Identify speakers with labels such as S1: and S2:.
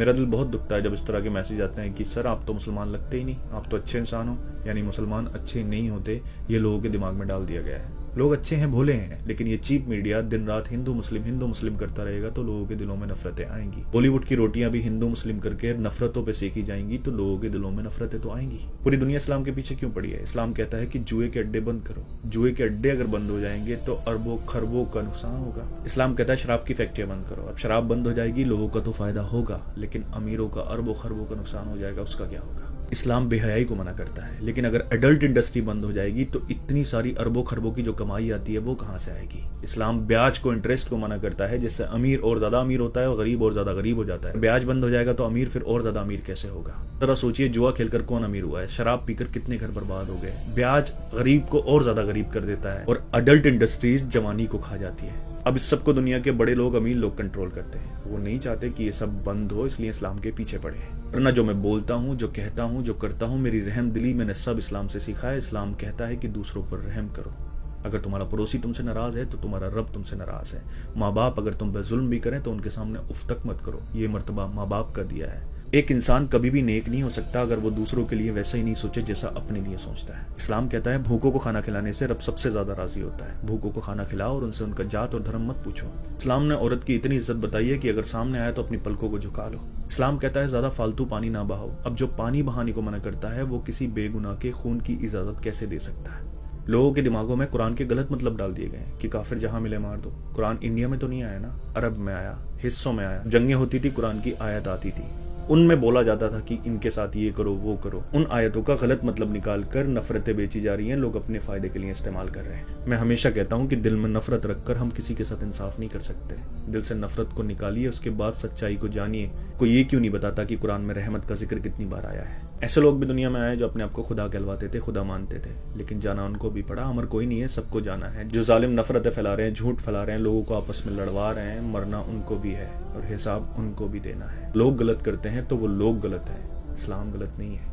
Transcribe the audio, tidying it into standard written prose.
S1: मेरा दिल बहुत दुखता है जब इस तरह के मैसेज आते हैं कि सर आप तो मुसलमान लगते ही नहीं, आप तो अच्छे इंसान हो, यानी मुसलमान अच्छे नहीं होते, ये लोगों के दिमाग में डाल दिया गया है। लोग अच्छे हैं, भोले हैं, लेकिन ये चीप मीडिया दिन रात हिंदू मुस्लिम करता रहेगा तो लोगों के दिलों में नफरतें आएंगी। बॉलीवुड की रोटियां भी हिंदू मुस्लिम करके नफरतों पे सेकी जाएंगी तो लोगों के दिलों में नफरतें तो आएंगी। पूरी दुनिया इस्लाम के पीछे क्यों पड़ी है? इस्लाम कहता है कि जुए के अड्डे बंद करो। जुए के अड्डे अगर बंद हो जाएंगे तो अरबों खरबों का नुकसान होगा। इस्लाम कहता है शराब की फैक्ट्रियां बंद करो। अब शराब बंद हो जाएगी, लोगों का तो फायदा होगा, लेकिन अमीरों का अरबों खरबों का नुकसान हो जाएगा, उसका क्या होगा? इस्लाम बेहयाई को मना करता है, लेकिन अगर एडल्ट इंडस्ट्री बंद हो जाएगी तो इतनी सारी अरबों खरबों की जो कमाई आती है वो कहां से आएगी? इस्लाम ब्याज को, इंटरेस्ट को मना करता है, जिससे अमीर और ज्यादा अमीर होता है और गरीब और ज्यादा गरीब हो जाता है। ब्याज बंद हो जाएगा तो अमीर फिर और ज्यादा अमीर कैसे होगा? जरा सोचिए, जुआ खेलकर कौन अमीर हुआ है? शराब पीकर कितने घर बर्बाद हो गए? ब्याज गरीब को और ज्यादा गरीब कर देता है और अडल्ट इंडस्ट्रीज जवानी को खा जाती है। अब इस सबको दुनिया के बड़े लोग, अमीर लोग कंट्रोल करते हैं। वो नहीं चाहते कि ये सब बंद हो, इसलिए इस्लाम के पीछे पड़े हैं। वरना जो मैं बोलता हूँ, जो कहता हूँ, जो करता हूँ, मेरी रहम दिली मैंने सब इस्लाम से सीखा है। इस्लाम कहता है कि दूसरों पर रहम करो। अगर तुम्हारा पड़ोसी तुमसे नाराज है तो तुम्हारा रब तुमसे नाराज है। माँ बाप अगर तुम पे जुल्म भी करें तो उनके सामने उफ तक मत करो। ये मर्तबा माँ बाप का दिया है। एक इंसान कभी भी नेक नहीं हो सकता अगर वो दूसरों के लिए वैसा ही नहीं सोचे जैसा अपने लिए सोचता है। इस्लाम कहता है भूखों को खाना खिलाने से रब सबसे ज्यादा राजी होता है। भूखों को खाना खिलाओ और उनसे उनका जात और धर्म मत पूछो। इस्लाम ने औरत की इतनी इज्जत बताई है कि अगर सामने आए तो अपनी पलकों को झुका लो। इस्लाम कहता है ज्यादा फालतू पानी ना बहाओ। अब जो पानी बहाने को मना करता है वो किसी बेगुनाह के खून की इजाजत कैसे दे सकता है? लोगों के दिमागों में कुरान के गलत मतलब डाल दिए गए कि काफिर जहां मिले मार दो। कुरान इंडिया में तो नहीं आया ना, अरब में आया, हिस्सों में आया। जंगें होती थी, कुरान की आयत आती थी, उनमें बोला जाता था कि इनके साथ ये करो वो करो। उन आयतों का गलत मतलब निकाल कर नफरतें बेची जा रही हैं, लोग अपने फायदे के लिए इस्तेमाल कर रहे हैं। मैं हमेशा कहता हूँ कि दिल में नफरत रखकर हम किसी के साथ इंसाफ नहीं कर सकते। दिल से नफरत को निकालिए, उसके बाद सच्चाई को जानिए। कोई ये क्यों नहीं बताता कि कुरान में रहमत का जिक्र कितनी बार आया है? ऐसे लोग भी दुनिया में आए जो अपने आप को खुदा कहलवाते थे, खुदा मानते थे, लेकिन जाना उनको भी पड़ा। अमर कोई नहीं है, सबको जाना है। जो जालिम नफरतें फैला रहे हैं, झूठ फैला रहे हैं, लोगों को आपस में लड़वा रहे हैं, मरना उनको भी है और हिसाब उनको भी देना है। लोग गलत करते हैं तो वो लोग गलत है, इस्लाम गलत नहीं है।